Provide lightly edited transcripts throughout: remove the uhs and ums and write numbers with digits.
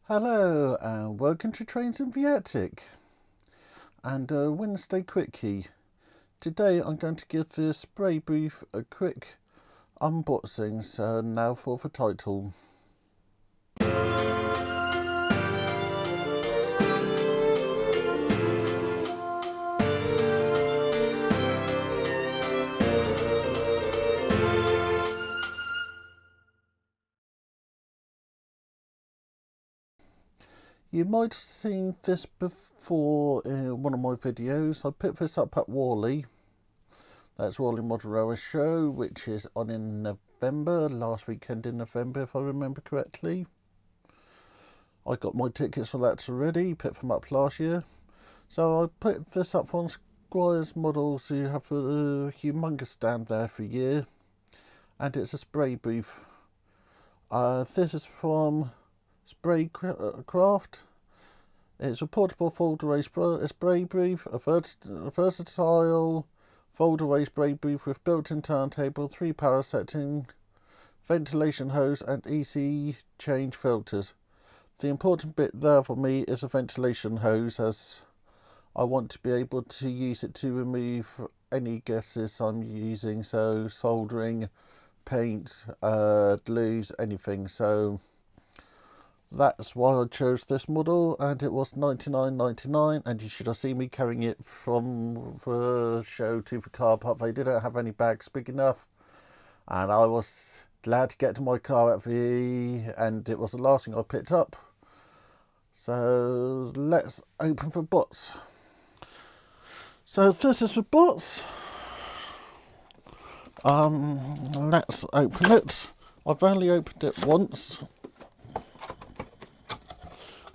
Hello and welcome to Trains in Viatic and Wednesday Quickie. Today I'm going to give this spray booth a quick unboxing, so now for the title. You might have seen this before in one of my videos. I picked this up at Warley. That's Warley Motorella Show, which is on in November, last weekend in November if I remember correctly. I got my tickets for that already, picked them up last year. So I put this up on Squire's models who have a humongous stand there for a year. And it's a spray booth. This is from Spray Craft. It's a portable fold-away spray booth, a versatile fold-away spray booth with built-in turntable, 3 power setting, ventilation hose and easy change filters. The important bit there for me is a ventilation hose, as I want to be able to use it to remove any gases I'm using, so soldering, paint, glues, anything. So that's why I chose this model, and it was $99.99, and you should have seen me carrying it from the show to the car park. They didn't have any bags big enough, and I was glad to get to my car and it was the last thing I picked up. So let's open the box. So this is the box. Let's open it. I've only opened it once.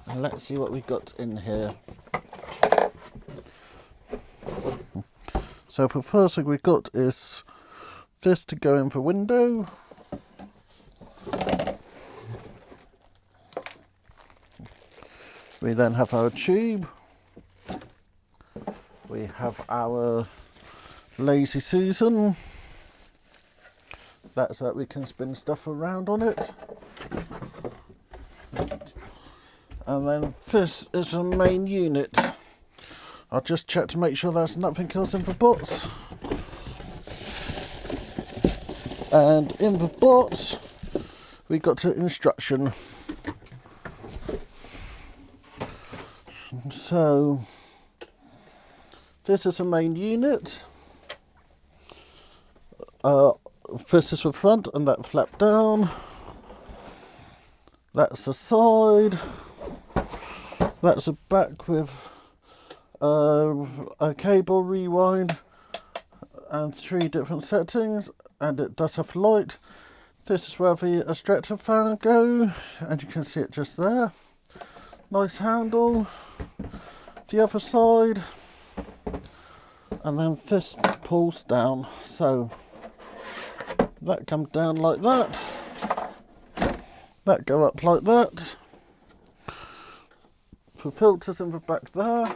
And let's see what we got in here. So the first thing we got is this to go in the window. We then have our tube. We have our Lazy Susan. That's that we can spin stuff around on it. And then this is a main unit. I'll just check to make sure there's nothing else in the box. And in the box, we got an instruction. So, this is a main unit. This is the front and that flap down. That's the side. That's a back with a cable rewind and 3 different settings, and it does have light. This is where the extractor fan go, and you can see it just there. Nice handle. The other side, and then this pulls down, so that comes down like that. That go up like that. The filters in the back there.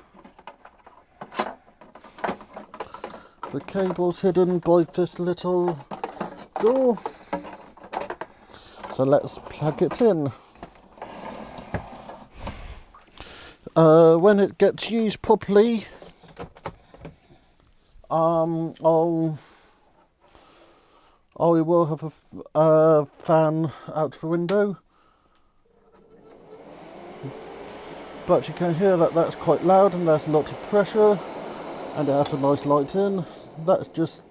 The cable's hidden by this little door. So let's plug it in. When it gets used properly, I will have a fan out the window. But you can hear that that's quite loud and there's a lot of pressure, and it has a nice light in. That's just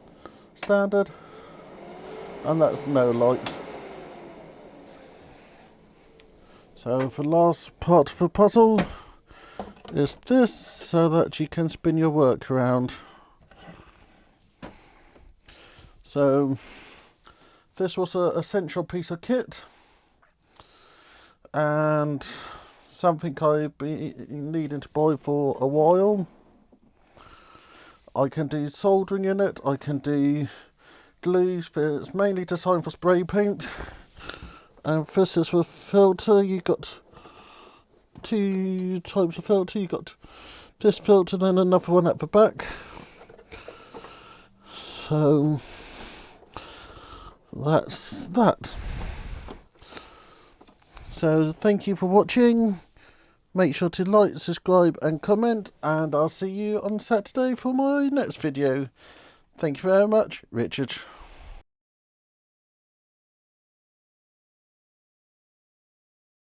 standard, and that's no light. So the last part of the puzzle is this, so that you can spin your work around. So this was an essential piece of kit, and something I've been needing to buy for a while. I can do soldering in it, I can do glues. It's mainly designed for spray paint. And this is the filter. You got 2 types of filter. You got this filter, then another one at the back. So that's that. So thank you for watching. Make sure to like, subscribe and comment, and I'll see you on Saturday for my next video. Thank you very much, Richard.